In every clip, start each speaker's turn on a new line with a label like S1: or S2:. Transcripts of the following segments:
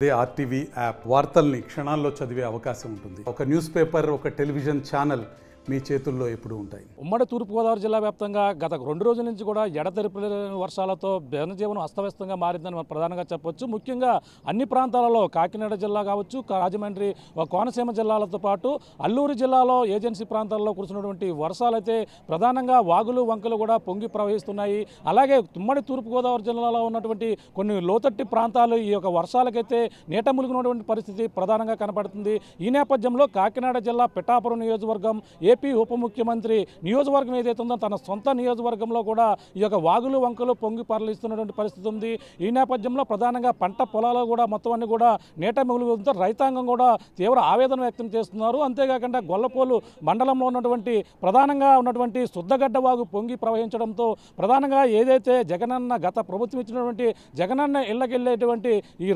S1: అదే RTV app వార్తల్ని క్షణాల్లో చదివే అవకాశం ఉంటుంది. ఒక న్యూస్ పేపర్, ఒక టెలివిజన్ ఛానల్ మీ చేతుల్లో ఎప్పుడూ ఉంటాయి.
S2: ఉమ్మడి తూర్పుగోదావరి జిల్లా వ్యాప్తంగా గత 2 రోజుల నుంచి కూడా ఎడతెరిపి వర్షాలతో జనజీవనం అస్తవ్యస్తంగా మారిందని మనం ప్రధానంగా చెప్పొచ్చు. ముఖ్యంగా అన్ని ప్రాంతాలలో కాకినాడ జిల్లా కావచ్చు, రాజమండ్రి, కోనసీమ జిల్లాలతో పాటు అల్లూరు జిల్లాలో ఏజెన్సీ ప్రాంతాల్లో కురిసినటువంటి వర్షాలైతే ప్రధానంగా వాగులు వంకలు కూడా పొంగి ప్రవహిస్తున్నాయి. అలాగే ఉమ్మడి తూర్పుగోదావరి జిల్లాలో ఉన్నటువంటి కొన్ని లోతట్టి ప్రాంతాలు ఈ యొక్క వర్షాలకైతే నీట మునిగినటువంటి పరిస్థితి ప్రధానంగా కనపడుతుంది. ఈ నేపథ్యంలో కాకినాడ జిల్లా పిఠాపురం నియోజకవర్గం ఏపీ ఉప ముఖ్యమంత్రి నియోజకవర్గం ఏదైతే ఉందో తన సొంత నియోజకవర్గంలో కూడా ఈ యొక్క వాగులు వంకలు పొంగి పరలిస్తున్నటువంటి పరిస్థితి ఉంది. ఈ నేపథ్యంలో ప్రధానంగా పంట పొలాలు కూడా మొత్తం అన్ని కూడా నీట మునిగితో రైతాంగం కూడా తీవ్ర ఆవేదన వ్యక్తం చేస్తున్నారు. అంతేకాకుండా గొల్లపోలు మండలంలో ఉన్నటువంటి ప్రధానంగా ఉన్నటువంటి శుద్ధగడ్డ వాగు పొంగి ప్రవహించడంతో ప్రధానంగా ఏదైతే జగనన్న గత ప్రభుత్వం ఇచ్చినటువంటి జగనన్న ఇళ్ళకెళ్ళేటువంటి ఈ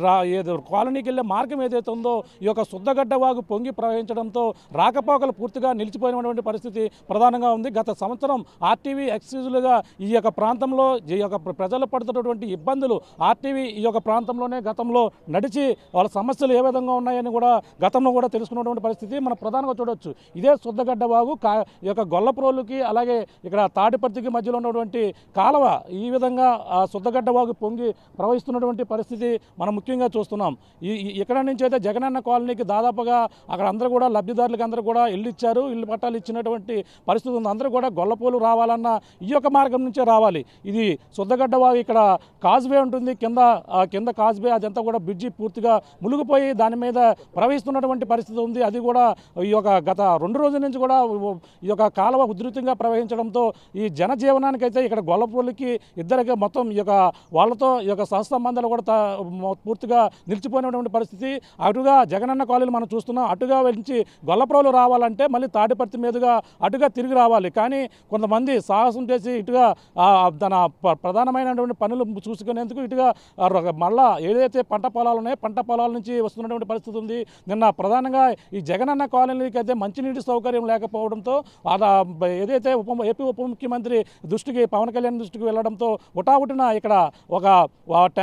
S2: కాలనీకి వెళ్ళే మార్గం ఏదైతే ఉందో ఈ యొక్క శుద్ధగడ్డ వాగు పొంగి ప్రవహించడంతో రాకపోకలు పూర్తిగా నిలిచిపోయినటువంటి పరిస్థితి ప్రధానంగా ఉంది. గత సంవత్సరం ఆర్టీవీ ఎక్స్క్లూజివ్గా ఈ యొక్క ప్రాంతంలో ఈ యొక్క ప్రజలు పడుతున్నటువంటి ఇబ్బందులు ఆర్టీవీ ఈ యొక్క ప్రాంతంలోనే గతంలో నడిచి వాళ్ళ సమస్యలు ఏ విధంగా ఉన్నాయని కూడా గతంలో కూడా తెలుసుకున్నటువంటి పరిస్థితి మనం ప్రధానంగా చూడవచ్చు. ఇదే శుద్ధగడ్డ వాగు ఈ యొక్క గొల్లప్రోలుకి అలాగే ఇక్కడ తాడిపర్తికి మధ్యలో ఉన్నటువంటి కాలువ ఈ విధంగా శుద్ధగడ్డ వాగు పొంగి ప్రవహిస్తున్నటువంటి పరిస్థితి మనం ముఖ్యంగా చూస్తున్నాం. ఇక్కడ నుంచి అయితే జగనన్న కాలనీకి దాదాపుగా అక్కడ అందరూ కూడా లబ్ధిదారులకు అందరూ కూడా ఇల్లు ఇచ్చారు, ఇల్లు పట్టాలు ఇచ్చినటువంటి పరిస్థితి ఉంది. అందరూ కూడా గొల్లపోలు రావాలన్నా ఈ యొక్క మార్గం నుంచే రావాలి. ఇది శుద్ధగడ్డ వాగు ఇక్కడ కాజ్వే ఉంటుంది, కింద కాజ్వే అదంతా కూడా బ్రిడ్జి పూర్తిగా మునిగిపోయి దాని మీద ప్రవహిస్తున్నటువంటి పరిస్థితి ఉంది. అది కూడా ఈ యొక్క గత 2 రోజుల నుంచి కూడా ఈ యొక్క కాలువ ఉధృతంగా ప్రవహించడంతో ఈ జనజీవనానికి అయితే ఇక్కడ గొల్లపోలికి ఇద్దరికి మొత్తం ఈ యొక్క వాళ్ళతో ఈ యొక్క సహసంబంధాలు కూడా పూర్తిగా నిలిచిపోయినటువంటి పరిస్థితి. అటుగా జగనన్న కాలనీలు మనం చూస్తున్నాం, అటుగా వెళ్ళి గొల్లప్రోలు రావాలంటే మళ్ళీ తాడిపర్తి మీదుగా అటుగా తిరిగి రావాలి. కానీ కొంతమంది సాహసం చేసి ఇటుగా తన ప్రధానమైనటువంటి పనులు చూసుకునేందుకు ఇటుగా మళ్ళా ఏదైతే పంట పొలాలు ఉన్నాయో పంట పొలాల నుంచి వస్తున్నటువంటి పరిస్థితి ఉంది. నిన్న ప్రధానంగా ఈ జగనన్న కాలనీకి అయితే మంచినీటి సౌకర్యం లేకపోవడంతో ఏదైతే ఏపీ ఉప ముఖ్యమంత్రి దృష్టికి పవన్ కళ్యాణ్ దృష్టికి వెళ్ళడంతో ఉటావుటిన ఇక్కడ ఒక వాటర్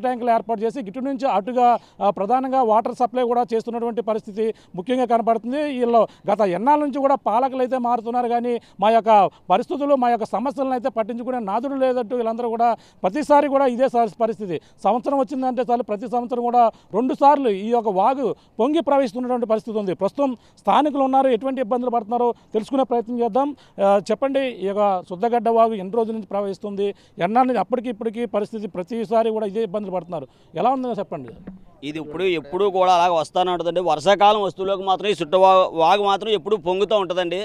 S2: ట్యాంకర్లు ఏర్పాటు చేసి ఇటు నుంచి అటుగా ప్రధానంగా వాటర్ సప్లై కూడా చేస్తున్నటువంటి పరిస్థితి ముఖ్యంగా కనపడుతుంది. వీళ్ళు గత ఎన్నాళ్ళ నుంచి కూడా పాలకులు అయితే మారుతున్నారు, కానీ మా యొక్క పరిస్థితులు మా యొక్క సమస్యలను అయితే పట్టించుకునే నాదుడు లేదంటూ వీళ్ళందరూ కూడా ప్రతిసారి కూడా ఇదే పరిస్థితి. సంవత్సరం వచ్చిందంటే చాలు ప్రతి సంవత్సరం కూడా 2 సార్లు ఈ యొక్క వాగు పొంగి ప్రవహిస్తున్నటువంటి పరిస్థితి ఉంది. ప్రస్తుతం స్థానికులు ఉన్నారు, ఎటువంటి ఇబ్బందులు పడుతున్నారో తెలుసుకునే ప్రయత్నం చేద్దాం. చెప్పండి, ఈ యొక్క శుద్ధగడ్డ వాగు ఎన్ని రోజుల నుంచి ప్రవహిస్తుంది, ఎన్నాళ్ళ అప్పటికి ఇప్పటికీ పరిస్థితి ప్రతిసారి కూడా ఇదే ఇబ్బందులు పడుతున్నారు, ఎలా ఉందో చెప్పండి.
S3: ఇది ఎప్పుడు కూడా అలాగ వస్తూనే ఉంటుందండి. వర్షాకాలం వస్తువులకు మాత్రం ఈ వాగు మాత్రం ఎప్పుడు పొంగుతూ ఉంటుందండి.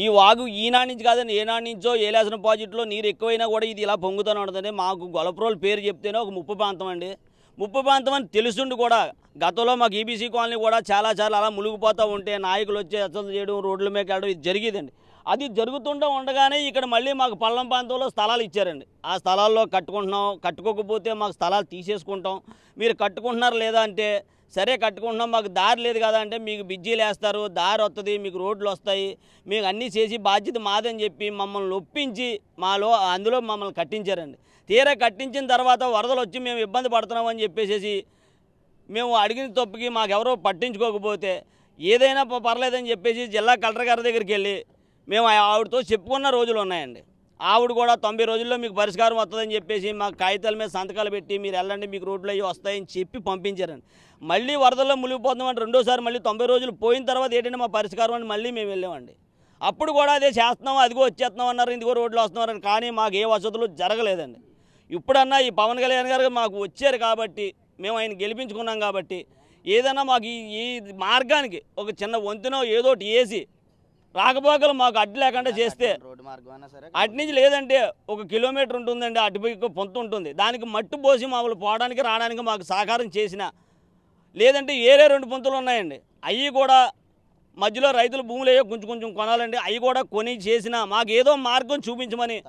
S3: ఈ వాగు ఈనాడు నుంచి కాదండి, ఏనాడు నుంచో ఏలేసిన ప్రాజెక్టులో నీరు ఎక్కువైనా కూడా ఇది ఇలా పొంగుతూనే ఉంటుందండి. మాకు గొల్లప్రోలు పేరు చెప్తేనే ఒక ముప్పు ప్రాంతం అండి. ముప్పు ప్రాంతం అని తెలుసుండి కూడా గతంలో మాకు ఈబీసీ కాలనీ కూడా చాలా అలా మునిగిపోతూ ఉంటే నాయకులు వచ్చి హెచ్చరికలు చేయడం, రోడ్ల మీద వెళ్ళడం ఇది జరిగేదండి. అది జరుగుతుంటూ ఉండగానే ఇక్కడ మళ్ళీ మాకు పల్లం ప్రాంతంలో స్థలాలు ఇచ్చారండి. ఆ స్థలాల్లో కట్టుకుంటున్నాం, కట్టుకోకపోతే మాకు స్థలాలు తీసేసుకుంటాం, మీరు కట్టుకుంటున్నారు లేదా అంటే సరే కట్టుకుంటున్నాం, మాకు దారి లేదు కదా అంటే మీకు బిజ్జీలు వేస్తారు, దారి వస్తుంది, మీకు రోడ్లు వస్తాయి, మీకు అన్నీ చేసి బాధ్యత మాదని చెప్పి మమ్మల్ని ఒప్పించి అందులో మమ్మల్ని కట్టించారండి. తీరా కట్టించిన తర్వాత వరదలు వచ్చి మేము ఇబ్బంది పడుతున్నామని చెప్పేసి మేము అడిగిన తప్పుకి మాకెవరో పట్టించుకోకపోతే ఏదైనా పర్లేదని చెప్పేసి జిల్లా కలెక్టర్ గారి దగ్గరికి వెళ్ళి మేము ఆవిడతో చెప్పుకున్న రోజులు ఉన్నాయండి. ఆవిడ కూడా 90 రోజుల్లో మీకు పరిష్కారం వస్తుందని చెప్పేసి మాకు కాగితాల మీద సంతకాలు పెట్టి మీరు వెళ్ళండి మీకు రోడ్లు అవి వస్తాయని చెప్పి పంపించారండి. మళ్ళీ వరదల్లో మునిగిపోతున్నామంటే రెండోసారి మళ్ళీ 90 రోజులు పోయిన తర్వాత ఏంటంటే మా పరిష్కారం అని మళ్ళీ మేము వెళ్ళామండి. అప్పుడు కూడా అదే చేస్తున్నాం, అదిగో వచ్చేస్తున్నాం అన్నారు, ఇదిగో రోడ్లు వస్తున్నారని, కానీ మాకు ఏ వసతులు జరగలేదండి. ఇప్పుడన్నా ఈ పవన్ కళ్యాణ్ గారు మాకు వచ్చారు కాబట్టి, మేము ఆయన గెలిపించుకున్నాం కాబట్టి ఏదైనా మాకు ఈ మార్గానికి ఒక చిన్న వంతునో ఏదోటి వేసి రాకపోకలు మాకు అడ్డు లేకుండా చేస్తే, అటు నుంచి లేదంటే 1 కిలోమీటర్ ఉంటుందండి, అటుపైకి పొంతు ఉంటుంది, దానికి మట్టు పోసి మామూలు పోవడానికి రావడానికి మాకు సహకారం చేసిన, లేదంటే ఏరే 2 పొంతులు ఉన్నాయండి, అవి కూడా మధ్యలో రైతుల భూములు ఏవో కొంచెం కొనాలండి, అవి కూడా కొని చేసిన మాకు ఏదో మార్గం చూపించమని,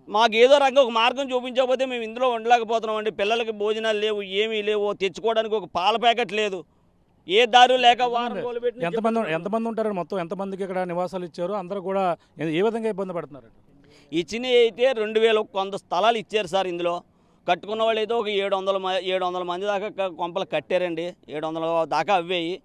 S3: మాకు ఏదో రంగం ఒక మార్గం చూపించకపోతే మేము ఇందులో ఉండలేకపోతున్నామండి. పిల్లలకి భోజనాలు లేవు, ఏమీ లేవు, తెచ్చుకోవడానికి ఒక పాల ప్యాకెట్ లేదు, ఏ దారు లేక
S2: ఎంతమంది ఉంటారు, మొత్తం ఎంతమందికి ఇక్కడ నివాసాలు ఇచ్చారు, అందరూ కూడా ఏ విధంగా ఇబ్బంది పడుతున్నారు?
S3: ఇచ్చినవి అయితే 2000 కొంత స్థలాలు ఇచ్చారు సార్. ఇందులో కట్టుకున్న వాళ్ళు అయితే ఒక 700 మంది దాకా కొంపలు కట్టారండి. 700 దాకా అవ్వేయి.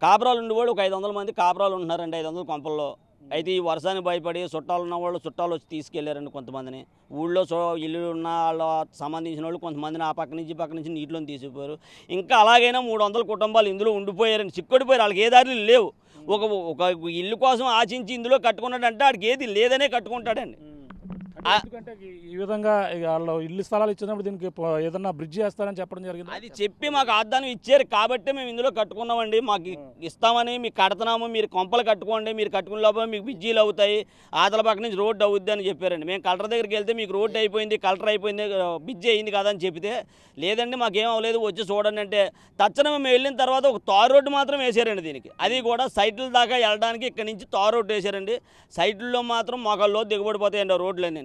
S3: కాపురాలు ఉండేవాళ్ళు ఒక 500 మంది కాపురాలు ఉంటున్నారండి 500 కొంపల్లో. అయితే ఈ వర్షానికి భయపడి చుట్టాలు ఉన్న వాళ్ళు చుట్టాలు వచ్చి తీసుకెళ్లారండి కొంతమందిని. ఊళ్ళో ఇల్లు ఉన్న వాళ్ళ సంబంధించిన వాళ్ళు కొంతమందిని ఆ పక్క నుంచి నీటిలో తీసుకుపోయారు. ఇంకా అలాగైనా 300 కుటుంబాలు ఇందులో ఉండిపోయారండి, చిక్కుడిపోయారు. వాళ్ళకి ఏ దారులు లేవు. ఒక ఇల్లు కోసం ఆశించి ఇందులో కట్టుకున్నాడంటే వాడికి ఏది లేదనే కట్టుకుంటాడండి.
S2: ఎందుకంటే ఈ విధంగా వాళ్ళు ఇల్లు స్థలాలు ఇచ్చినప్పుడు దీనికి ఏదన్నా బ్రిడ్జ్ చేస్తారని చెప్పడం జరిగింది.
S3: అది చెప్పి మాకు ఆదానం ఇచ్చారు కాబట్టి మేము ఇందులో కట్టుకున్నామండి. మాకు ఇస్తామని మీకు కడుతున్నాము, మీరు కొంపలు కట్టుకోండి, మీరు కట్టుకున్న లోపల మీకు బ్రిడ్జీలు అవుతాయి, ఆదల పక్క నుంచి రోడ్డు అవుద్ది అని చెప్పారండి. మేము కలెక్టర్ దగ్గరికి వెళ్తే మీకు రోడ్డు అయిపోయింది, కలెక్టర్ అయిపోయింది, బ్రిడ్జి అయింది కదా అని చెప్తే లేదండి మాకేం అవ్వలేదు వచ్చి చూడండి అంటే తక్షణం మేము వెళ్ళిన తర్వాత ఒక తారు రోడ్డు మాత్రం వేసారండి దీనికి. అది కూడా సైట్ల దాకా వెళ్ళడానికి ఇక్కడ నుంచి తారు రోడ్డు వేసారండి. సైట్లలో మాత్రం మొక్కల్లో దిగబడిపోతాయండి రోడ్లన్నీ.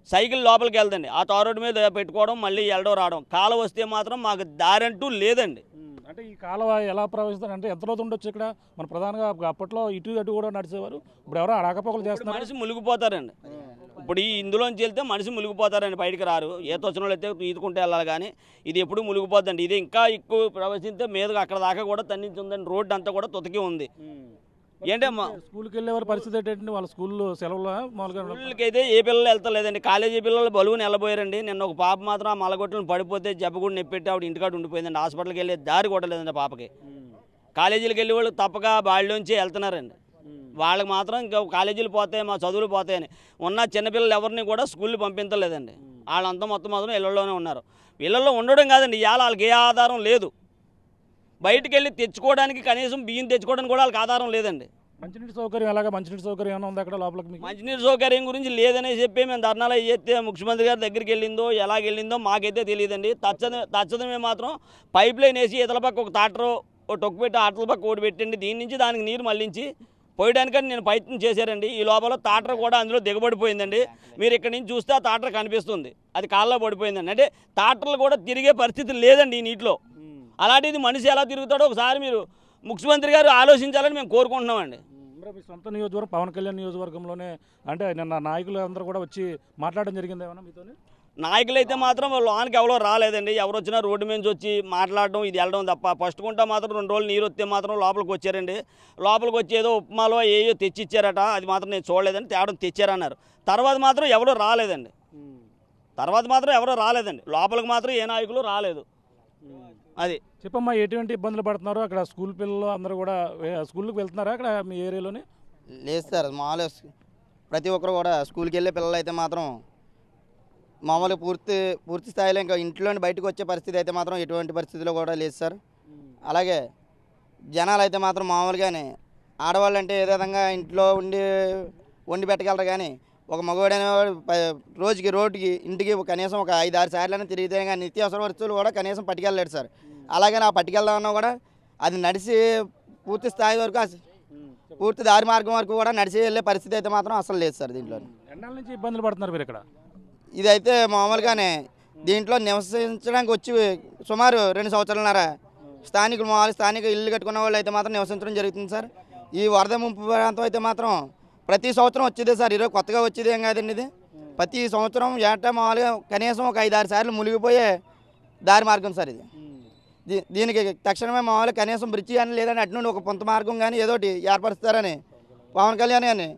S3: సైకిల్ లోపలికి వెళ్దండి, ఆ తారు రోడ్డు మీద పెట్టుకోవడం మళ్ళీ వెళ్ళడం రావడం. కాలువ వస్తే మాత్రం మాకు దారి అంటూ లేదండి.
S2: అంటే ఈ కాలువ ఎలా ప్రవహిస్తుంది అంటే ఎంత రోజు ఉండొచ్చు ఇక్కడ? మన ప్రధానంగా అప్పట్లో ఇటు అటు కూడా నడిచేవారు, ఇప్పుడు ఎవరో రాకపోకలు చేస్తున్నారు.
S3: మనిషి మునిగిపోతారండి. ఇప్పుడు ఈ ఇందులోంచి వెళ్తే మనిషి మునిగిపోతారండి, బయటకు రారు. ఈత వచ్చిన వాళ్ళు అయితే ఈదుకుంటే వెళ్ళాలి, కానీ ఇది ఎప్పుడు మునిగిపోద్దండి. ఇది ఇంకా ఎక్కువ ప్రవహిస్తే మీదగా అక్కడ దాకా కూడా తన్నించి ఉందండి. రోడ్డు అంతా కూడా తొతికి ఉంది. ఏంటే
S2: స్కూల్కి వెళ్ళేవారి పరిస్థితి ఏంటంటే వాళ్ళ స్కూల్లో సెలవులు మామూలుగా
S3: స్కూల్కి అయితే ఏ పిల్లలు వెళ్తలేదండి. కాలేజీ పిల్లలు బలువుని వెళ్ళబోయారండి. నిన్న ఒక పాప మాత్రం ఆ మలగొట్టులను పడిపోతే జబ్బుగుడి నొప్పెట్టి ఆవిడ ఇంటికాడ ఉండిపోయిందండి. హాస్పిటల్కి వెళ్ళే దారి కొట్టలేదండి పాపకి. కాలేజీలకు వెళ్ళే వాళ్ళు తప్పక బాళ్ళలోంచి వెళ్తున్నారండి. వాళ్ళకి మాత్రం ఇంకా కాలేజీలు పోతాయి, మా చదువులు పోతాయని ఉన్న చిన్నపిల్లలు ఎవరిని కూడా స్కూల్ని పంపించలేదండి. వాళ్ళంతా మొత్తం మాత్రం ఇళ్లలోనే ఉన్నారు. ఇళ్లలో ఉండడం కాదండి, ఇవాళ వాళ్ళకి ఏ ఆధారం లేదు. బయటికి వెళ్ళి తెచ్చుకోవడానికి కనీసం బియ్యం తెచ్చుకోవడానికి కూడా వాళ్ళకి ఆధారం లేదండి.
S2: మంచినీటి సౌకర్యం ఎలాగా? మంచినీటి సౌకర్యం ఏమైనా ఉంది అక్కడ లోపలికి?
S3: మంచినీటి సౌకర్యం గురించి లేదనే చెప్పి మేము ధర్నాలు చేస్తే ముఖ్యమంత్రి గారి దగ్గరికి వెళ్ళిందో ఎలాగెళ్ళిందో మాకైతే తెలియదండి. తచ్చదమే మాత్రం పైప్ లైన్ వేసి ఇతల పక్క ఒక టాటరు ఒక టొక్కు పెట్టి ఆటల పక్క ఓడి పెట్టండి, దీని నుంచి దానికి నీరు మళ్లించి పోయడానికని నేను ప్రయత్నం చేశారండి. ఈ లోపల టాటర్ కూడా అందులో దిగబడిపోయిందండి. మీరు ఇక్కడ నుంచి చూస్తే ఆ టాటర్ కనిపిస్తుంది, అది కాళ్ళలో పడిపోయిందండి. అంటే టాటర్లు కూడా తిరిగే పరిస్థితి లేదండి ఈ నీటిలో. అలాంటిది మనిషి ఎలా తిరుగుతాడో ఒకసారి మీరు ముఖ్యమంత్రి గారు ఆలోచించాలని మేము కోరుకుంటున్నామండి.
S2: మీ సొంత నియోజకవర్గం పవన్ కళ్యాణ్ నియోజకవర్గంలోనే అంటే నిన్న నాయకులు అందరూ కూడా వచ్చి మాట్లాడడం జరిగింది ఏమన్నా మీతో?
S3: నాయకులు అయితే మాత్రం లోనికి ఎవరో రాలేదండి. ఎవరు వచ్చినా రోడ్డు మీద వచ్చి మాట్లాడడం ఇది వెళ్ళడం తప్ప. ఫస్ట్ గుంట మాత్రం 2 రోజులు నీరు వస్తే మాత్రం లోపలికి వచ్చారండి. లోపలికి వచ్చి ఏదో ఉప్మాలో ఏయో తెచ్చిచ్చారట, అది మాత్రం నేను చూడలేదండి. తేవడం తెచ్చారన్నారు. తర్వాత మాత్రం ఎవరో రాలేదండి. లోపలికి మాత్రం ఏ నాయకులు రాలేదు. అది
S2: చెప్పమ్మా, ఎటువంటి ఇబ్బందులు పడుతున్నారు అక్కడ? స్కూల్ పిల్లలు అందరూ కూడా స్కూల్కి వెళ్తున్నారా అక్కడ మీ ఏరియాలోనే?
S4: లేదు సార్, మామూలుగా ప్రతి ఒక్కరు కూడా స్కూల్కి వెళ్ళే పిల్లలు అయితే మాత్రం మామూలుగా పూర్తి స్థాయిలో ఇంకా ఇంట్లోని బయటకు వచ్చే పరిస్థితి అయితే మాత్రం ఎటువంటి పరిస్థితిలో కూడా లేదు సార్. అలాగే జనాలు అయితే మాత్రం మామూలుగానే ఆడవాళ్ళు అంటే ఏ విధంగా ఇంట్లో వండి పెట్టగలరు, కానీ ఒక మగవాడైన రోడ్డుకి ఇంటికి కనీసం ఒక 5-6 సార్లు తిరిగితే కానీ నిత్యావసర వస్తువులు కూడా కనీసం పట్టుకెళ్ళలేడు సార్. అలాగే నా పట్టుకెళ్దామన్నా కూడా అది నడిచి పూర్తి స్థాయి వరకు పూర్తి దారి మార్గం వరకు కూడా నడిచి వెళ్ళే పరిస్థితి అయితే మాత్రం అసలు లేదు సార్. దీంట్లో
S2: ఎన్నాళ్ళ నుంచి ఇబ్బందులు పడుతున్నారు మీరు ఇక్కడ?
S4: ఇదైతే మామూలుగానే దీంట్లో నివసించడానికి వచ్చి సుమారు 2 సంవత్సరాలన్నర స్థానిక ఇల్లు కట్టుకున్న వాళ్ళు అయితే మాత్రం నివసించడం జరుగుతుంది సార్. ఈ వరద ముంపు ప్రాంతం అయితే మాత్రం ప్రతి సంవత్సరం వచ్చేదే సార్. ఈరోజు కొత్తగా వచ్చేది ఏం కాదండి. ఇది ప్రతి సంవత్సరం ఏటా మామూలుగా కనీసం ఒక 5-6 సార్లు మునిగిపోయే దారి మార్గం సార్ ఇది. దీనికి తక్షణమే మామూలుగా కనీసం బ్రిడ్జి కానీ లేదంటే అటు నుండి ఒక పొంత మార్గం కానీ ఏదో ఒకటి ఏర్పరుస్తారని పవన్ కళ్యాణ్ అని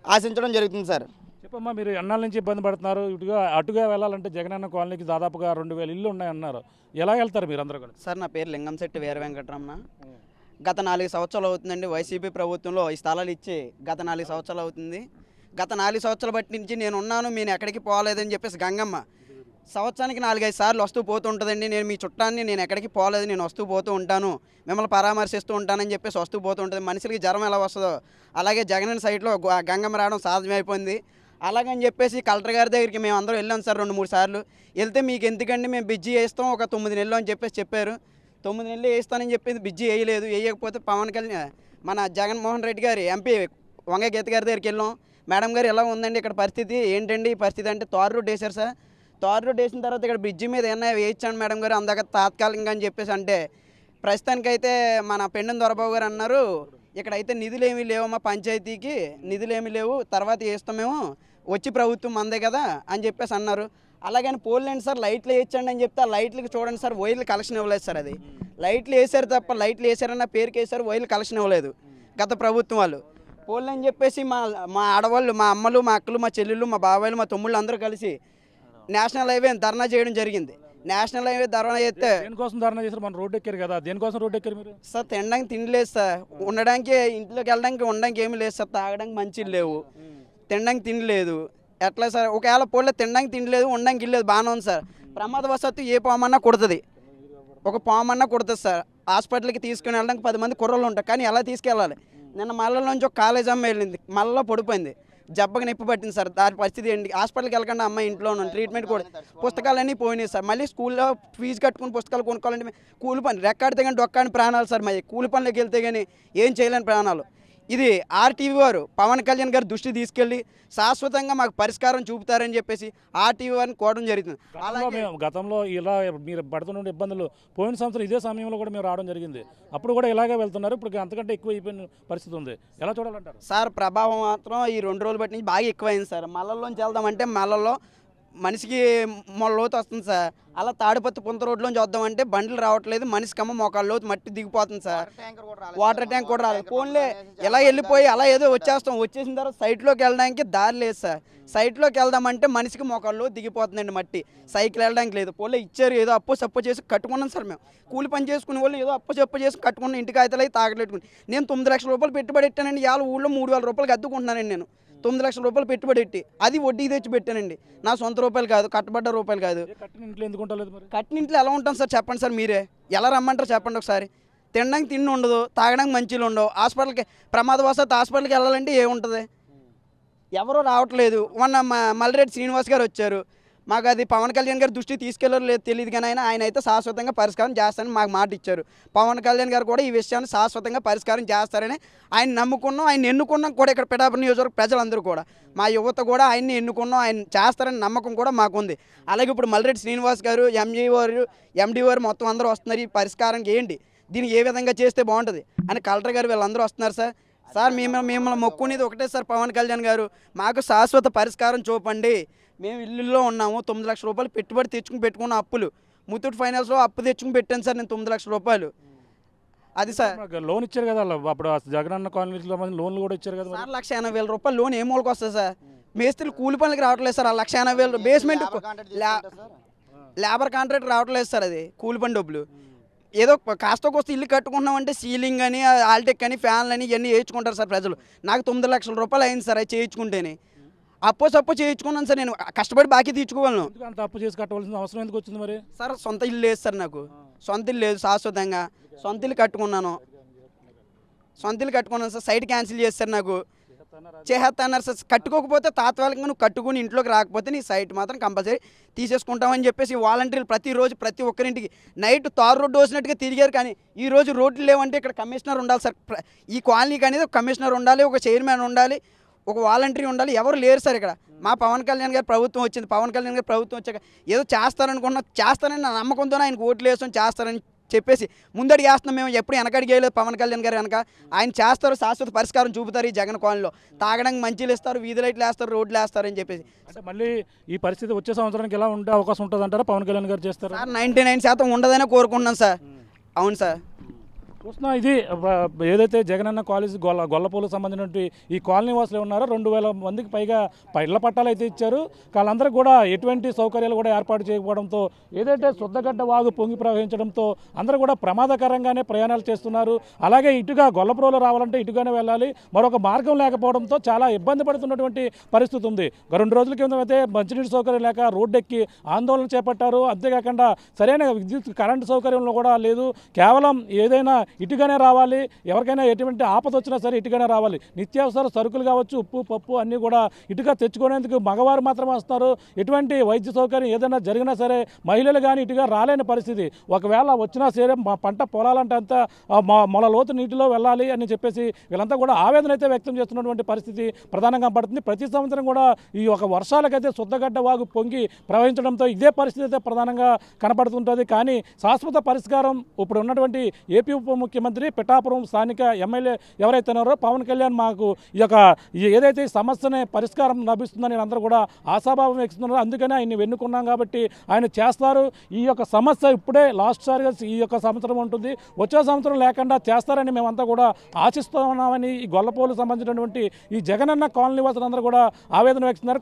S4: ఆశించడం జరుగుతుంది సార్.
S2: చెప్పమ్మా, మీరు ఎన్నాళ్ళ నుంచి ఇబ్బంది పడుతున్నారు? అటుగా వెళ్ళాలంటే జగనన్న కాలనీకి దాదాపుగా 2000 ఇల్లు ఉన్నాయన్నారు. ఎలా వెళ్తారు మీరు అందరూ కూడా?
S5: సార్, నా పేరు లింగంశెట్టి వీర వెంకటరమణ. గత 4 సంవత్సరాలు అవుతుందండి వైసీపీ ప్రభుత్వంలో ఈ స్థలాలు ఇచ్చి. గత 4 సంవత్సరాలు అవుతుంది. గత 4 సంవత్సరాల బట్టి నుంచి నేను ఉన్నాను, నేను ఎక్కడికి పోలేదని చెప్పేసి గంగమ్మ సంవత్సరానికి 4-5 సార్లు వస్తూ పోతూ ఉంటుందండి. నేను మీ చుట్టాన్ని, నేను ఎక్కడికి పోలేదు, నేను వస్తూ పోతూ ఉంటాను, మిమ్మల్ని పరామర్శిస్తూ ఉంటానని చెప్పేసి వస్తూ పోతూ ఉంటుంది. మనుషులకి జ్వరం ఎలా వస్తుందో అలాగే జగన్ సైట్లో గంగమ్మ రావడం సాధ్యమైపోయింది. అలాగని చెప్పేసి కలెక్టర్ గారి దగ్గరికి మేము అందరూ వెళ్ళాం సార్ 2-3 సార్లు. వెళ్తే మీకు ఎందుకండి మేము బ్రిడ్జి వేస్తాం ఒక 9 నెలలు అని చెప్పేసి చెప్పారు. 9 నెలలు వేస్తానని చెప్పింది, బ్రిడ్జి వేయలేదు. వేయకపోతే పవన్ కళ్యాణ్ మన జగన్మోహన్ రెడ్డి గారి ఎంపీ వంగ గీత గారి దగ్గరికి వెళ్ళాం. మేడం గారు ఎలా ఉందండి ఇక్కడ పరిస్థితి, ఏంటండి ఈ పరిస్థితి అంటే తారు రోడ్ వేశారు సార్. తారు రోడ్ వేసిన తర్వాత ఇక్కడ బ్రిడ్జి మీద ఏమన్నా వేయించాను మేడం గారు అందాక తాత్కాలికంగా అని చెప్పేసి అంటే ప్రస్తుతానికైతే మన పెండెం దొరబాబు గారు అన్నారు ఇక్కడైతే నిధులు ఏమీ లేవమ్మా, పంచాయతీకి నిధులు ఏమీ లేవు, తర్వాత వేస్తామేమో, వచ్చి ప్రభుత్వం మందే కదా అని చెప్పేసి అన్నారు. అలాగని పోలేండి సార్ లైట్లు వేయించండి అని చెప్తే ఆ లైట్లకి చూడండి సార్ వైర్లు కలెక్షన్ ఇవ్వలేదు సార్. అది లైట్లు వేసారు తప్ప లైట్లు వేసారన్న పేరుకి వేసారు, వైర్లు కలెక్షన్ ఇవ్వలేదు గత ప్రభుత్వం వాళ్ళు. పోలేని చెప్పేసి మా ఆడవాళ్ళు, మా అమ్మలు, మా అక్కలు, మా చెల్లెళ్ళు, మా బాబాయిలు, మా తమ్ముళ్ళు అందరూ కలిసి నేషనల్ హైవే ధర్నా చేయడం జరిగింది. నేషనల్ హైవే ధర్నా చేస్తే
S2: దేనికోసం ధర్నా చేశారు? మన రోడ్డు ఎక్కారు కదా, దేనికోసం రోడ్డు ఎక్కారు మీరు?
S5: సార్ తినడానికి తిండి లేదు సార్, ఉండడానికి ఇంట్లోకి వెళ్ళడానికి ఉండడానికి ఏమీ లేదు సార్, తాగడానికి మంచిలు లేవు, తినడానికి తిండి లేదు. ఎట్లా సార్? ఒకవేళ పోలే తినడానికి తిండి లేదు, ఉండడానికి ఇల్లు లేదు, బాగానే ఉంది సార్. ప్రమాదవశాత్తు ఏ పామన్నా కుడుతుంది, ఒక పామన్నా కుడుతుంది సార్. హాస్పిటల్కి తీసుకుని వెళ్ళడానికి 10 మంది కుర్రలు ఉంటారు, కానీ ఎలా తీసుకెళ్ళాలి? నిన్న మళ్ళలోంచి ఒక కాలేజ్ అమ్మాయి వెళ్ళింది, మళ్ళీ పడిపోయింది, జబ్బకి నొప్పి పట్టింది సార్. దాని పరిస్థితి ఏంటి? హాస్పిటల్కి వెళ్ళకుండా అమ్మాయి ఇంట్లో ఉన్నాను, ట్రీట్మెంట్ కూడా. పుస్తకాలన్నీ పోయినాయి సార్. మళ్ళీ స్కూల్లో ఫీజు కట్టుకుని పుస్తకాలు కొనుక్కోవాలంటే కూలి పని, రెక్కాడితే కానీ డొక్కాని ప్రాణాలు సార్. మరి కూలి పనులకు వెళ్తే కానీ ఏం చేయలేని ప్రాణాలు. ఇది ఆర్టీవీ వారు పవన్ కళ్యాణ్ గారు దృష్టి తీసుకెళ్ళి శాశ్వతంగా మాకు పరిష్కారం చూపుతారని చెప్పేసి ఆర్టీవీ వారిని కోరడం జరుగుతుంది.
S2: గతంలో ఇలా మీరు పడుతున్న ఇబ్బందులు పోయిన సంవత్సరం ఇదే సమయంలో కూడా మేము రావడం జరిగింది, అప్పుడు కూడా ఇలాగే వెళ్తున్నారు, ఇప్పుడు అంతకంటే ఎక్కువ అయిపోయిన పరిస్థితి ఉంది. ఎలా చూడాలంటారు
S5: సార్? ప్రభావం మాత్రం ఈ 2 రోజులు బట్టి నుంచి బాగా ఎక్కువైంది సార్. మల్లల్లోంచి వెళ్దామంటే మల్లల్లో మనిషికి లోతు వస్తుంది సార్. అలా తాడిపత్తి పుంత రోడ్లోంచి వద్దామంటే బండ్లు రావట్లేదు, మనిషికమ్మ మోకాళ్ళ లోతు మట్టి దిగిపోతుంది సార్. వాటర్ ట్యాంక్ కూడా రాలేదు. ఫోన్లే ఎలా వెళ్ళిపోయి అలా ఏదో వచ్చేస్తాం. వచ్చేసిన తర్వాత సైట్లోకి వెళ్ళడానికి దారి లేదు సార్. సైట్లోకి వెళ్దామంటే మనిషికి మోకాళ్ళు దిగిపోతుందండి మట్టి. సైకిల్ వెళ్ళడానికి లేదు. పోలే ఇచ్చారు, ఏదో అప్పు సప్పు చేసి కట్టుకున్నాం సార్. మేము కూలి పని చేసుకునే వాళ్ళు ఏదో అప్పు చెప్పు చేసి కట్టుకున్న ఇంటికి అయితే తాగలేట్టుకుని నేను 9 లక్షల రూపాయలు పెట్టుబడి పెట్టానండి. ఇవాళ ఊళ్ళో 3000 రూపాయలకి అద్దుకుంటున్నానండి. నేను 9 లక్షల రూపాయలు పెట్టుబడి పెట్టి అది వడ్డీ తెచ్చి పెట్టానండి. నా సొంత రూపాయలు కాదు, కట్టబడ్డ రూపాయలు కాదు. కట్టిన ఇంట్లో ఎలా ఉంటాం సార్? చెప్పండి సార్, మీరే ఎలా రమ్మంటారు చెప్పండి ఒకసారి. తినడానికి తిండి ఉండదు, తాగడానికి మంచిలు ఉండవు. హాస్పిటల్కి ప్రమాదవశాత్తు హాస్పిటల్కి వెళ్ళాలంటే ఏముంటుంది? ఎవరో రావట్లేదు. మొన్న మల్లిరెడ్డి శ్రీనివాస్ గారు వచ్చారు. మాకు అది పవన్ కళ్యాణ్ గారు దృష్టి తీసుకెళ్ళారో లేదు తెలియదు, కానీ ఆయన అయితే శాశ్వతంగా పరిష్కారం చేస్తారని మాకు మాట ఇచ్చారు. పవన్ కళ్యాణ్ గారు కూడా ఈ విషయాన్ని శాశ్వతంగా పరిష్కారం చేస్తారని ఆయన నమ్ముకున్నాం, ఆయన ఎన్నుకున్నాం కూడా. ఇక్కడ పిఠాపురం నియోజకవర్గ ప్రజలందరూ కూడా, మా యువత కూడా ఆయన్ని ఎన్నుకున్నాం, ఆయన చేస్తారని నమ్మకం కూడా మాకుంది. అలాగే ఇప్పుడు మల్లిరెడ్డి శ్రీనివాస్ గారు, ఎండీ వారు మొత్తం అందరూ వస్తున్నారు. ఈ పరిష్కారానికి ఏంటి, దీన్ని ఏ విధంగా చేస్తే బాగుంటుంది అని కలెక్టర్ గారు వీళ్ళందరూ వస్తున్నారు సార్. సార్ మిమ్మల్ని మొక్కునేది ఒకటే సార్, పవన్ కళ్యాణ్ గారు మాకు శాశ్వత పరిష్కారం చూపండి. మేము ఇల్లుల్లో ఉన్నాము, 9 లక్షల రూపాయలు పెట్టుబడి పెట్టుకున్న అప్పులు, ముత్తూట్ ఫైనాన్స్లో అప్పు తెచ్చుకుని పెట్టాను సార్ నేను 9 లక్షల రూపాయలు. అది సార్
S2: లోన్ ఇచ్చారు కదా అప్పుడు, జగనన్న కాలనీలో లోన్లు కూడా ఇచ్చారు కదా
S5: సార్. 1,80,000 రూపాయలు లోన్ ఏ మూలకి వస్తుంది సార్? మేస్త్రీలు కూలి పనులకి రావట్లేదు సార్. 1,80,000 బేస్మెంట్ లేబర్ కాంట్రాక్ట్ రావట్లేదు సార్. అది కూలి పని డబ్బులు ఏదో కాస్త కోస్త ఇల్లు కట్టుకుంటున్నామంటే సీలింగ్ అని, ఆల్టెక్ అని, ఫ్యాన్లు అని ఇవన్నీ వేయించుకుంటారు సార్ ప్రజలు. నాకు 9 లక్షల రూపాయలు అయింది సార్. అది చేయించుకుంటేనే అప్పు సప్పు చేయించుకున్నాను సార్. నేను కష్టపడి బాకీ తీర్చుకోగలను.
S2: అంత అప్పు చేసి కట్టవలసిన అవసరం ఎందుకు వచ్చింది మరి?
S5: సార్ సొంత ఇల్లు లేదు సార్, నాకు సొంత ఇల్లు లేదు. శాశ్వతంగా సొంత ఇల్లు కట్టుకున్నాను సార్. సైట్ క్యాన్సిల్ చేస్తారు, నాకు చేసేస్తున్నారు సార్. కట్టుకోకపోతే తాత్కాలికంగా నువ్వు కట్టుకుని ఇంట్లోకి రాకపోతే నీ సైట్ మాత్రం కంపల్సరీ తీసేసుకుంటామని చెప్పేసి వాలంటీర్లు ప్రతిరోజు ప్రతి ఒక్కరింటికి నైట్ తారు రోడ్డు వేసినట్టుగా తిరిగారు. కానీ ఈరోజు రోడ్లు లేవంటే ఇక్కడ కమిషనర్ ఉండాలి సార్. ఈ కాలనీకి అనేది ఒక కమిషనర్ ఉండాలి, ఒక చైర్మన్ ఉండాలి, ఒక వాలంటీర్ ఉండాలి. ఎవరు లేరు సార్ ఇక్కడ. మా పవన్ కళ్యాణ్ గారు ప్రభుత్వం వచ్చింది. పవన్ కళ్యాణ్ గారు ప్రభుత్వం వచ్చాక ఏదో చేస్తారని నా నమ్మకంతో ఆయనకు ఓట్లు వేసుకొని చేస్తారని చెప్పేసి ముందడి వేస్తున్నాం. మేము ఎప్పుడు వెనకడికి వేయలేదు పవన్ కళ్యాణ్ గారు వెనక. ఆయన చేస్తారు, శాశ్వత పరిష్కారం చూపుతారు. ఈ జగన్ కాలనీలో తాగడానికి మంచిలు ఇస్తారు, వీధి లైట్లు వేస్తారు, రోడ్లు వేస్తారు అని చెప్పేసి.
S2: అంటే మళ్ళీ ఈ పరిస్థితి వచ్చే సంవత్సరానికి ఎలా ఉండే అవకాశం ఉంటుంది అంటారా? పవన్ కళ్యాణ్ గారు చేస్తారు
S5: సార్ 99% ఉండదనే కోరుకుంటున్నాం సార్. అవును సార్.
S2: చూస్తున్నా ఇది ఏదైతే జగనన్న కాలేజ్ గొల్లపూలకు సంబంధించినటువంటి ఈ కాలనీ వాసులు ఉన్నారో 2,000 మందికి పైగా ఇళ్ల పట్టాలు అయితే ఇచ్చారు. వాళ్ళందరూ కూడా ఎటువంటి సౌకర్యాలు కూడా ఏర్పాటు చేయకపోవడంతో, ఏదైతే శుద్ధగడ్డ వాగు పొంగి ప్రవహించడంతో అందరూ కూడా ప్రమాదకరంగానే ప్రయాణాలు చేస్తున్నారు. అలాగే ఇటుగా గొల్లపురంలో రావాలంటే ఇటుగానే వెళ్ళాలి, మరొక మార్గం లేకపోవడంతో చాలా ఇబ్బంది పడుతున్నటువంటి పరిస్థితి ఉంది. 2 రోజుల కింద అయితే మంచినీటి సౌకర్యం లేక రోడ్డెక్కి ఆందోళన చేపట్టారు. అంతేకాకుండా సరైన విద్యుత్ కరెంటు సౌకర్యంలో కూడా లేదు. కేవలం ఏదైనా ఇటుగానే రావాలి, ఎవరికైనా ఎటువంటి ఆపద వచ్చినా సరే ఇటుగానే రావాలి. నిత్యావసర సరుకులు కావచ్చు, ఉప్పు పప్పు అన్నీ కూడా ఇటుగా తెచ్చుకునేందుకు మగవారు మాత్రమే వస్తారు. ఎటువంటి వైద్య సౌకర్యం ఏదైనా జరిగినా సరే మహిళలు కానీ ఇటుగా రాలేని పరిస్థితి. ఒకవేళ వచ్చినా సరే మా పంట పొలాలంటే అంతా మొల లోతు నీటిలో వెళ్ళాలి అని చెప్పేసి వీళ్ళంతా కూడా ఆవేదన అయితే వ్యక్తం చేస్తున్నటువంటి పరిస్థితి ప్రధానంగా పడుతుంది. ప్రతి సంవత్సరం కూడా ఈ ఒక వర్షాలకైతే శుద్ధగడ్డ వాగు పొంగి ప్రవహించడంతో ఇదే పరిస్థితి అయితే ప్రధానంగా కనపడుతుంటుంది. కానీ శాశ్వత పరిష్కారం ఇప్పుడు ఉన్నటువంటి ఏపీ ఉప ముఖ్యమంత్రి పిఠాపురం స్థానిక ఎమ్మెల్యే ఎవరైతే ఉన్నారో పవన్ కళ్యాణ్ మాకు ఏదైతే ఈ సమస్యనే పరిష్కారం లభిస్తుందని అందరూ కూడా ఆశాభావం వ్యక్తున్నారో అందుకనే ఆయన్ని వెన్నుకున్నాం కాబట్టి ఆయన చేస్తారు. ఈ యొక్క సమస్య ఇప్పుడే లాస్ట్ సారిగా ఈ యొక్క సంవత్సరం ఉంటుంది, వచ్చే సంవత్సరం లేకుండా చేస్తారని మేమంతా కూడా ఆశిస్తూ ఉన్నామని ఈ గొల్లపోలు సంబంధించినటువంటి ఈ జగనన్న కాలనీ వాసులందరూ కూడా ఆవేదన వ్యక్తున్నారు.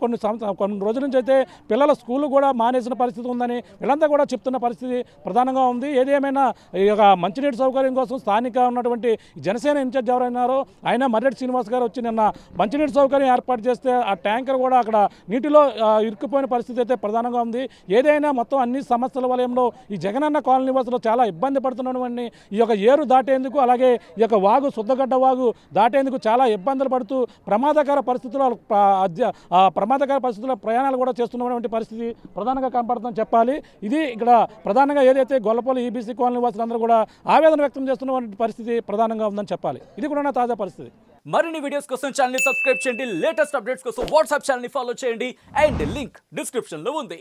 S2: కొన్ని రోజుల నుంచి అయితే పిల్లల స్కూల్ కూడా మానేసిన పరిస్థితి ఉందని వీళ్ళంతా కూడా చెప్తున్న పరిస్థితి ప్రధానంగా ఉంది. ఏదేమైనా ఈ యొక్క మంచినీటి సౌకర్యం కోసం స్థానిక ఉన్నటువంటి జనసేన ఇన్ఛార్జ్ ఎవరైనారో ఆయన మర్రెడ్డి శ్రీనివాస్ గారు వచ్చి నిన్న మంచినీటి సౌకర్యం ఏర్పాటు చేస్తే ఆ ట్యాంకర్ కూడా అక్కడ నీటిలో ఇరుక్కుపోయిన పరిస్థితి అయితే ప్రధానంగా ఉంది. ఏదైనా మొత్తం అన్ని సమస్యల వలయంలో ఈ జగనన్న కాలనీ వాసులు చాలా ఇబ్బంది పడుతున్నటువంటి ఈ యొక్క ఏరు దాటేందుకు అలాగే ఈ యొక్క వాగు శుద్ధగడ్డ వాగు దాటేందుకు చాలా ఇబ్బందులు పడుతూ ప్రమాదకర పరిస్థితుల్లో ప్రయాణాలు కూడా చేస్తున్నటువంటి పరిస్థితి ప్రధానంగా కనపడుతుందని చెప్పాలి. ఇది ఇక్కడ ప్రధానంగా ఏదైతే గొల్లపోలు ఈబీసీ కాలనీ వాసులందరూ కూడా ఆవేదన వ్యక్తం చేస్తున్నటువంటి పరిస్థితి ప్రధానంగా ఉందని చెప్పాలి. ఇది కూడా తాజా పరిస్థితి.
S6: మరిన్ని వీడియోస్ కోసం ఛానల్ ని సబ్స్క్రైబ్ చేయండి, లేటెస్ట్ అప్డేట్స్ కోసం వాట్సాప్ ఛానల్ ని ఫాలో చేయండి అండ్ లింక్ డిస్క్రిప్షన్ లో ఉంది.